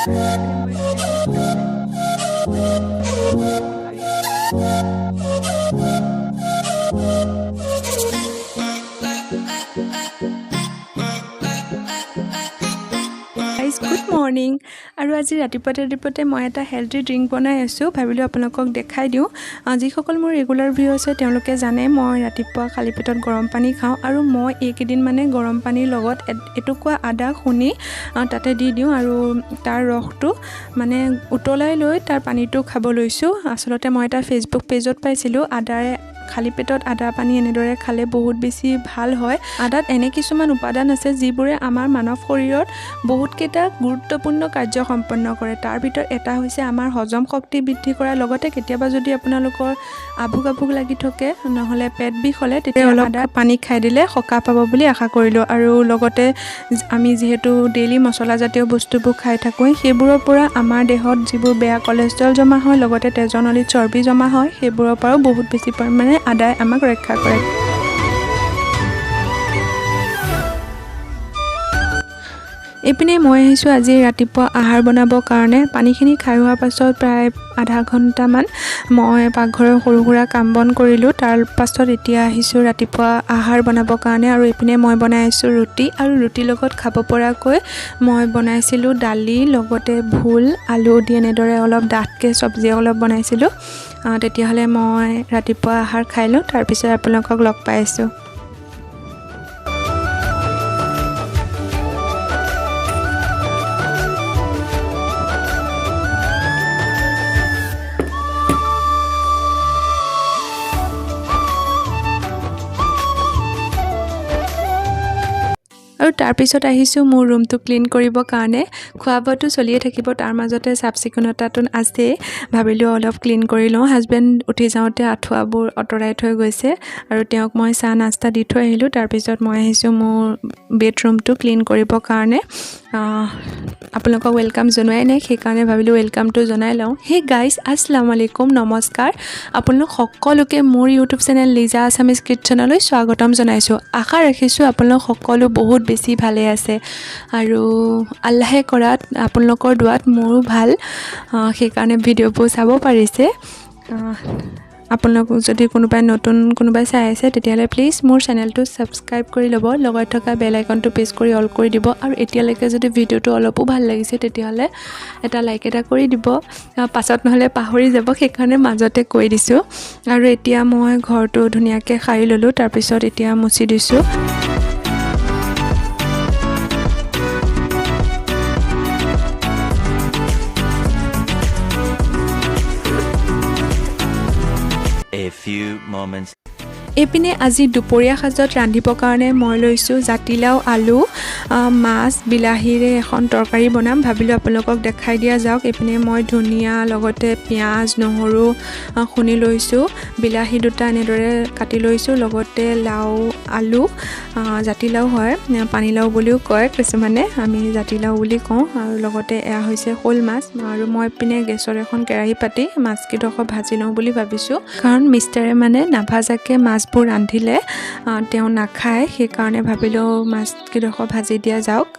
Good morning আৰু আজি ৰাতিপুৱাতে মই এটা হেল্থি ড্ৰিংক বনাই আছোঁ ভাবিলোঁ আপোনালোকক দেখাই দিওঁ যিসকল মোৰ ৰেগুলাৰ ভিউ আছে তেওঁলোকে জানে মই ৰাতিপুৱা খালী পেটত গৰম পানী খাওঁ আৰু মই এইকেইদিন মানে গৰম পানীৰ লগত এটুকুৰা আদা খুন্দি তাতে দি দিওঁ আৰু তাৰ ৰসটো মানে উতলাই লৈ তাৰ পানীটো খাব লৈছোঁ আচলতে মই এটা ফেচবুক পেজত পাইছিলোঁ আদাৰে খালী পেটত আদা পানী এনেদৰে খালে বহুত বেছি ভাল হয় আদাত এনে কিছুমান উপাদান আছে যিবোৰে আমাৰ মানৱ শৰীৰত বহুতকেইটা গুৰুত্বপূৰ্ণ কাৰ্য সম্পন্ন কৰে তাৰ ভিতৰত এটা হৈছে আমাৰ হজম শক্তি বৃদ্ধি কৰাৰ লগতে কেতিয়াবা যদি আপোনালোকৰ আভোক লাগি থাকে নহ'লে পেট বিষ হ'লে তেতিয়া অলপ আদা পানী খাই দিলে সকাহ পাব বুলি আশা কৰিলোঁ আৰু লগতে আমি যিহেতু ডেইলি মছলাজাতীয় বস্তুবোৰ খাই থাকোঁ সেইবোৰৰ পৰা আমাৰ দেহত যিবোৰ বেয়া কলেষ্ট্ৰল জমা হয় লগতে তেজৰ নলীত চৰ্বি জমা হয় সেইবোৰৰ পৰাও বহুত বেছি পৰিমাণে আদাই আমাক ৰক্ষা কৰে এইপিনে মই আহিছোঁ আজি ৰাতিপুৱা আহাৰ বনাবৰ কাৰণে পানীখিনি খাই হোৱাৰ পাছত প্ৰায় আধা ঘণ্টামান মই পাকঘৰৰ সৰু সুৰা কাম বন কৰিলোঁ তাৰ পাছত এতিয়া আহিছোঁ ৰাতিপুৱা আহাৰ বনাবৰ কাৰণে আৰু এইপিনে মই বনাই আছোঁ ৰুটি আৰু ৰুটিৰ লগত খাব পৰাকৈ মই বনাইছিলোঁ দালি লগতে ভোল আলু দি এনেদৰে অলপ ডাঠকৈ চব্জি অলপ বনাইছিলোঁ তেতিয়াহ'লে মই ৰাতিপুৱা আহাৰ খাই লওঁ তাৰপিছত আপোনালোকক লগ পাই আছোঁ আৰু তাৰপিছত আহিছোঁ মোৰ ৰুমটো ক্লিন কৰিবৰ কাৰণে খোৱা বোৱাটো চলিয়ে থাকিব তাৰ মাজতে চাফ চিকুণতাটো আছেই ভাবিলোঁ অলপ ক্লিন কৰি লওঁ হাজবেণ্ড উঠি যাওঁতে আঁঠুৱাবোৰ আঁতৰাই থৈ গৈছে আৰু তেওঁক মই চাহ নাস্তা দি থৈ আহিলোঁ তাৰপিছত মই আহিছোঁ মোৰ বেডৰুমটো ক্লিন কৰিবৰ কাৰণে আপোনালোকক ৱেলকাম জনোৱাই নাই সেইকাৰণে ভাবিলোঁ ৱেলকামটো জনাই লওঁ হে গাইজ আসসালামু আলাইকুম নমস্কাৰ আপোনালোক সকলোকে মোৰ ইউটিউব চেনেল লিজা আছামিজ কিটচেনলৈ স্বাগতম জনাইছোঁ আশা ৰাখিছোঁ আপোনালোক সকলো বহুত বেছি ভালে আছে আৰু আল্লাহে কৰাত আপোনালোকৰ দুৱাত মোৰো ভাল সেইকাৰণে ভিডিঅ'বোৰ চাব পাৰিছে আপোনালোক যদি কোনোবাই চাই আছে তেতিয়াহ'লে প্লিজ মোৰ চেনেলটো ছাবস্ক্ৰাইব কৰি ল'ব লগত থকা বেল আইকনটো প্ৰেছ কৰি অল কৰি দিব আৰু এতিয়ালৈকে যদি ভিডিঅ'টো অলপো ভাল লাগিছে তেতিয়াহ'লে এটা লাইক এটা কৰি দিব পাছত নহ'লে পাহৰি যাব সেইকাৰণে মাজতে কৈ দিছোঁ আৰু এতিয়া মই ঘৰটো ধুনীয়াকৈ সাৰি ল'লোঁ তাৰপিছত এতিয়া মুচি দিছোঁ A few moments. এইপিনে আজি দুপৰীয়া সাজত ৰান্ধিবৰ কাৰণে মই লৈছোঁ জাতিলাও আলু মাছ বিলাহীৰে এখন তৰকাৰী বনাম ভাবিলোঁ আপোনালোকক দেখাই দিয়া যাওক এইপিনে মই ধনিয়া লগতে পিঁয়াজ নহৰু খুন্দি লৈছোঁ বিলাহী দুটা এনেদৰে কাটি লৈছোঁ লগতে লাও আলু জাতিলাও হয় পানীলাও বুলিও কয় কিছুমানে আমি জাতিলাও বুলি কওঁ আৰু লগতে এয়া হৈছে শ'ল মাছ আৰু মই পিনে গেছৰ এখন কেৰাহী পাতি মাছকেইডোখৰ ভাজি লওঁ বুলি ভাবিছোঁ কাৰণ মিষ্টাৰে মানে নাভাজাকৈ মাছবোৰ ৰান্ধিলে তেওঁ নাখায় সেইকাৰণে ভাবিলোঁ মাছকেইডোখৰ ভাজি দিয়া যাওক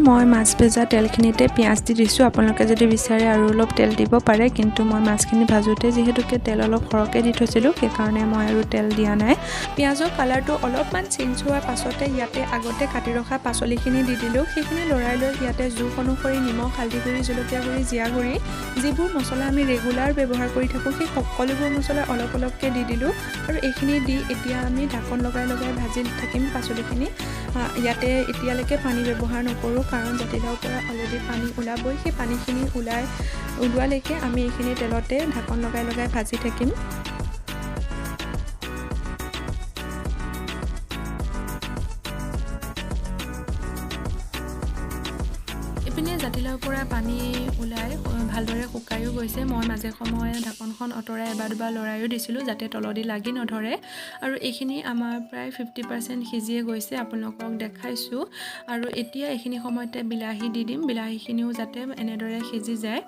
মই মাছ ভজা তেলখিনিতে পিঁয়াজ দি দিছোঁ আপোনালোকে যদি বিচাৰে আৰু অলপ তেল দিব পাৰে কিন্তু মই মাছখিনি ভাজোঁতে যিহেতুকে তেল অলপ সৰহকৈ দি থৈছিলোঁ সেইকাৰণে মই আৰু তেল দিয়া নাই পিঁয়াজৰ কালাৰটো অলপমান চেঞ্জ হোৱাৰ পাছতে ইয়াতে আগতে কাটি ৰখা পাচলিখিনি দি দিলোঁ সেইখিনি লৰাই লৈ ইয়াতে জোখ অনুসৰি নিমখ হালধি গুড়ি জলকীয়া গুড়ি জীয়া গুড়ি যিবোৰ মছলা আমি ৰেগুলাৰ ব্যৱহাৰ কৰি থাকোঁ সেই সকলোবোৰ মছলা অলপ অলপকৈ দি দিলোঁ আৰু এইখিনি দি এতিয়া আমি ঢাকন লগাই ভাজি থাকিম পাচলিখিনি ইয়াতে এতিয়ালৈকে পানী ব্যৱহাৰ নকৰোঁ কাৰণ জাতিলাওৰ পৰা অলৰেডি পানী ওলাবই সেই পানীখিনি ওলোৱালৈকে আমি এইখিনি তেলতে ঢাকন লগাই ভাজি থাকিম ইপিনে জাতিলাওৰ পৰা পানী ওলাই ভালদৰে শুকায়ো গৈছে। মই মাজে সময়ে ঢাকনখন আঁতৰাই এবাৰ দুবাৰ লৰায়ো দিছিলোঁ যাতে তলদি লাগি নধৰে। আৰু এইখিনি আমাৰ প্ৰায় 50% সিজিয়ে গৈছে, আপোনালোকক দেখাইছোঁ। আৰু এতিয়া এইখিনি সময়তে বিলাহী দি দিম, বিলাহীখিনিও যাতে এনেদৰে সিজি যায়।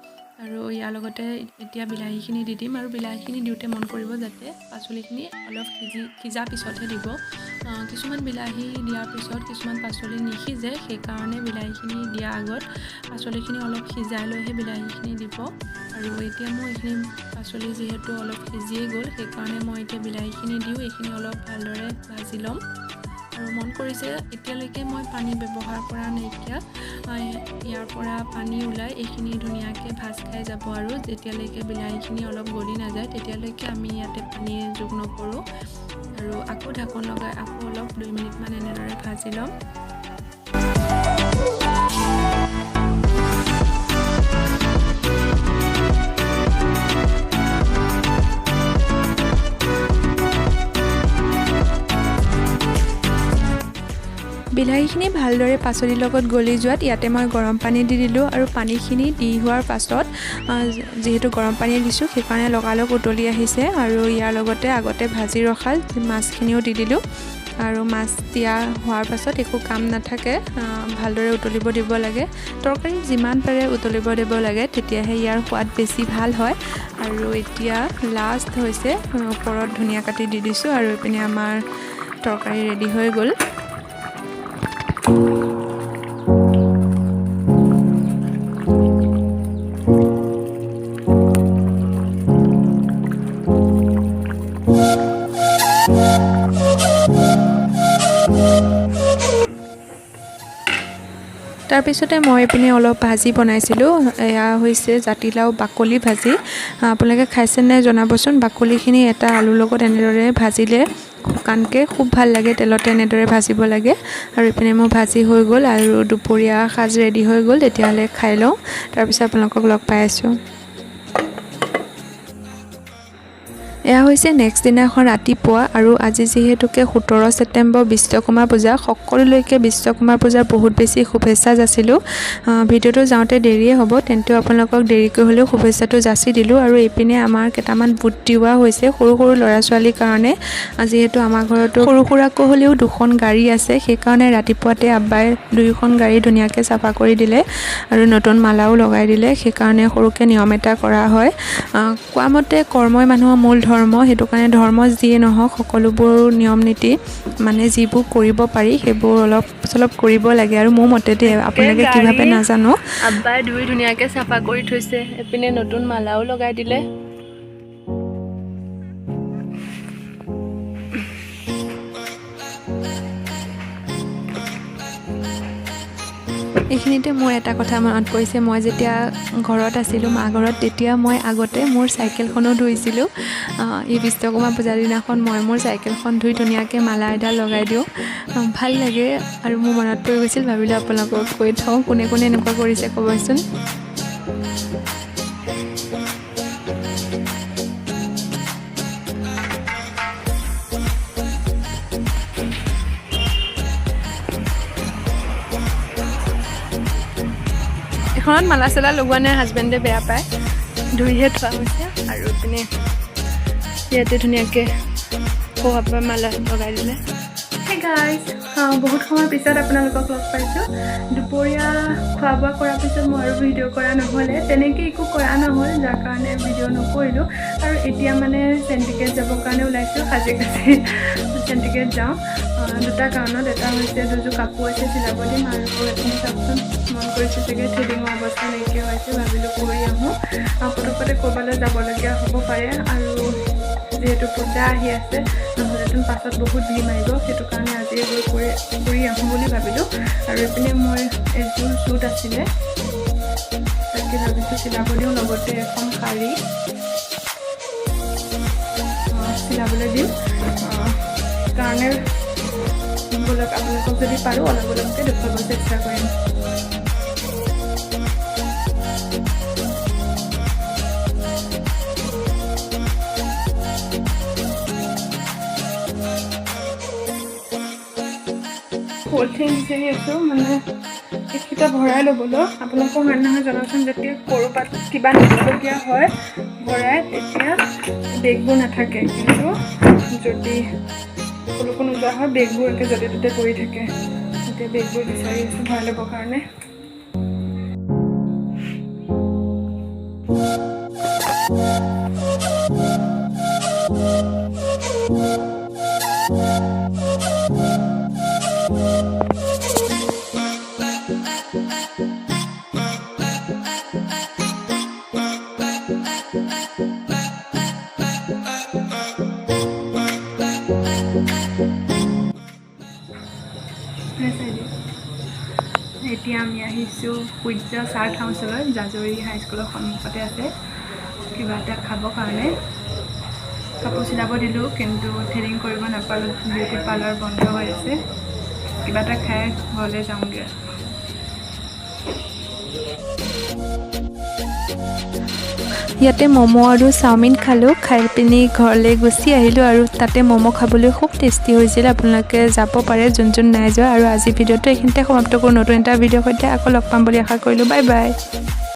আৰু ইয়াৰ লগতে এতিয়া বিলাহীখিনি দি দিম। আৰু বিলাহীখিনি দিওঁতে মন কৰিব যাতে পাচলিখিনি অলপ সিজা পিছতহে দিব। কিছুমান বিলাহী দিয়াৰ পিছত কিছুমান পাচলি নিসিজে, সেইকাৰণে বিলাহীখিনি দিয়াৰ আগত পাচলিখিনি অলপ সিজাই লৈহে বিলাহীখিনি দিব। আৰু এতিয়া মই এইখিনি পাচলি যিহেতু অলপ সিজিয়ে গ'ল, সেইকাৰণে মই এতিয়া বিলাহীখিনি দিওঁ, এইখিনি অলপ ভালদৰে ভাজি ল'ম। আৰু মন কৰিছে এতিয়ালৈকে মই পানী ব্যৱহাৰ কৰা নাইকিয়া, ইয়াৰ পৰা পানী ওলাই এইখিনি ধুনীয়াকৈ ভাজ খাই যাব। আৰু যেতিয়ালৈকে বিলাহীখিনি অলপ গলি নাযায় তেতিয়ালৈকে আমি ইয়াতে পানী যোগ নকৰোঁ। আৰু আকৌ ঢাকন লগাই আকৌ অলপ 2 মিনিটমান এনেদৰে ভাজি ল'ম। বিলাহীখিনি ভালদৰে পাচলিৰ লগত গলি যোৱাত ইয়াতে মই গৰম পানী দি দিলোঁ। আৰু পানীখিনি দি হোৱাৰ পাছত যিহেতু গৰম পানী দিছোঁ সেইকাৰণে লগালগ উতলি আহিছে। আৰু ইয়াৰ লগতে আগতে ভাজি ৰখা মাছখিনিও দি দিলোঁ। আৰু মাছ দিয়া হোৱাৰ পাছত একো কাম নাথাকে, ভালদৰে উতলিব দিব লাগে। তৰকাৰী যিমান পাৰে উতলিব দিব লাগে, তেতিয়াহে ইয়াৰ সোৱাদ বেছি ভাল হয়। আৰু এতিয়া লাষ্ট হৈছে ওপৰত ধনিয়া কাটি দি দিছোঁ। আৰু এইপিনে আমাৰ তৰকাৰী ৰেডি হৈ গ'ল। তাৰপিছতে মই এইপিনে অলপ ভাজি বনাইছিলোঁ, এয়া হৈছে জাতিলাও বাকলি ভাজি। আপোনালোকে খাইছে নাই জনাবচোন। বাকলিখিনি এটা আলুৰ লগত এনেদৰে ভাজিলে শুকানকৈ খুব ভাল লাগে, তেলতে এনেদৰে ভাজিব লাগে। আৰু এইপিনে মোৰ ভাজি হৈ গ'ল আৰু দুপৰীয়া সাজ ৰেডি হৈ গ'ল। তেতিয়াহ'লে খাই লওঁ, তাৰপিছত আপোনালোকক লগ পাই আছোঁ। এয়া হৈছে নেক্সট দিনাখন ৰাতিপুৱা। আৰু আজি যিহেতুকে 17 ছেপ্টেম্বৰ বিশ্বকৰ্মা পূজা, সকলোলৈকে বিশ্বকৰ্মা পূজাৰ বহুত বেছি শুভেচ্ছা যাচিলোঁ। ভিডিঅ'টো যাওঁতে দেৰিয়ে হ'ব, তেন্তে আপোনালোকক দেৰিকৈ হ'লেও শুভেচ্ছাটো যাচি দিলোঁ। আৰু এইপিনে আমাৰ কেইটামান বুট দিওৱা হৈছে সৰু সৰু ল'ৰা ছোৱালীৰ কাৰণে। যিহেতু আমাৰ ঘৰতো সৰু সুৰাকৈ হ'লেও 2খন গাড়ী আছে, সেইকাৰণে ৰাতিপুৱাতে আব্বাই 2খন গাড়ী ধুনীয়াকৈ চাফা কৰি দিলে আৰু নতুন মালাও লগাই দিলে। সেইকাৰণে সৰুকৈ নিয়ম এটা কৰা হয়। কোৱা মতে কৰ্মই মানুহৰ মূল ধৰ্ম, সেইটো কাৰণে ধৰ্ম যিয়ে নহওক সকলোবোৰ নিয়ম নীতি মানে যিবোৰ কৰিব পাৰি সেইবোৰ অলপ চলপ কৰিব লাগে। আৰু মোৰ মতে দেই, আপোনালোকে কি ভাবে নাজানো। আব্বাই ধুনীয়াকৈ চাফা কৰি থৈছে, এইপিনে নতুন মালাও লগাই দিলে। এইখিনিতে মোৰ এটা কথা মনত পৰিছে। মই যেতিয়া ঘৰত আছিলোঁ, মা ঘৰত, তেতিয়া মই আগতে মোৰ চাইকেলখনো ধুইছিলোঁ। এই বিশ্বকৰ্মা পূজাৰ দিনাখন মই মোৰ চাইকেলখন ধুই ধুনীয়াকৈ মালা এডাল লগাই দিওঁ, ভাল লাগে। আৰু মোৰ মনত পৰি গৈছিল, ভাবিলোঁ আপোনালোকক কৈ থওঁ, কোনে কোনে এনেকুৱা কৰিছে ক'বচোন। এখনত মালা চালা লগোৱা নাই, হাজবেণ্ডে বেয়া পায়, ধুইহে থোৱা হৈছে। আৰু পিনে ইয়াতে ধুনীয়াকৈ শোভাৰ মালা লগাই দিলে। হে গাইজ, বহুত সময়ৰ পিছত আপোনালোকক লগ পাইছোঁ। দুপৰীয়া খোৱা বোৱা কৰাৰ পিছত মই আৰু ভিডিঅ' কৰা নহ'লে, তেনেকৈ একো কৰা নহ'ল, যাৰ কাৰণে ভিডিঅ' নকৰিলোঁ। আৰু এতিয়া মানে চেণ্টিকেট যাবৰ কাৰণে ওলাইছোঁ, সাজি কাচি চেণ্টিকেট যাওঁ। 2টা কাৰণত। এটা হৈছে দুযোৰ কাপোৰ আছে চিলাব দিম, আৰু এইখিনি চাওকচোন, মন কৰিছে চাগে থ্ৰেডিঙৰ অৱস্থা নাইকিয়া হৈছে, ভাবিলোঁ কৰি আহোঁ। পটকতে ক'ৰবালৈ যাবলগীয়া হ'ব পাৰে, আৰু যিহেতু পূজা আহি আছে, নহ'লেতো পাছত বহুত ভিৰ মাৰিব, সেইটো কাৰণে আজিয়ে গৈ কৰি আহোঁ বুলি ভাবিলোঁ। আৰু এইপিনে মোৰ এযোৰ শ্বুট আছিলে, তাকে ভাবিছোঁ চিলাব দিওঁ, লগতে এখন শাৰী চিলাবলৈ দিম। কাৰণে বলক আপোনালোকক যদি পাৰোঁ অলপ অলপকৈ দেখুৱাব চেষ্টা কৰিম। পলিথিন বিচাৰি আছোঁ, মানে এইখিনি দুটা ভৰাই ল'বলৈ আপোনালোকৰ হয় নহয় জনাবচোন। যেতিয়া ক'ৰবাত কিবা নিবলগীয়া হয় ভৰাই তেতিয়া বেগবোৰ নাথাকে, কিন্তু যদি ক'লৈকো নোযোৱা হয় বেগবোৰ একে য'তে ত'তে পৰি থাকে। এতিয়া বেগবোৰ বিচাৰি আছোঁ ভৰাই ল'বৰ কাৰণে। এতিয়া আমি আহিছোঁ সূৰ্য চাৰ্ট হাউচলৈ, জাজৰি হাইস্কুলৰ সন্মুখতে আছে। কিবা এটা খাবৰ কাৰণে কাপোৰ চিলাব দিলোঁ, কিন্তু থ্ৰেডিং কৰিব নাপালোঁ, বিউটি পাৰ্লাৰ বন্ধ হৈ আছে। কিবা এটা খাই ঘৰলৈ যাওঁগৈ। ইয়াতে ম'ম' আৰু চাওমিন খালোঁ, খাই পিনি ঘৰলৈ গুচি আহিলোঁ আৰু তাতে ম'ম' খাবলৈ খুব টেষ্টি হৈছিল। আপোনালোকে যাব পাৰে যোন যোন নাই যোৱা। আৰু আজি ভিডিঅ'টো এইখিনিতে সমাপ্ত কৰোঁ। নতুন এটা ভিডিঅ'ৰ সৈতে আকৌ লগ পাম বুলি আশা কৰিলোঁ। Bye bye.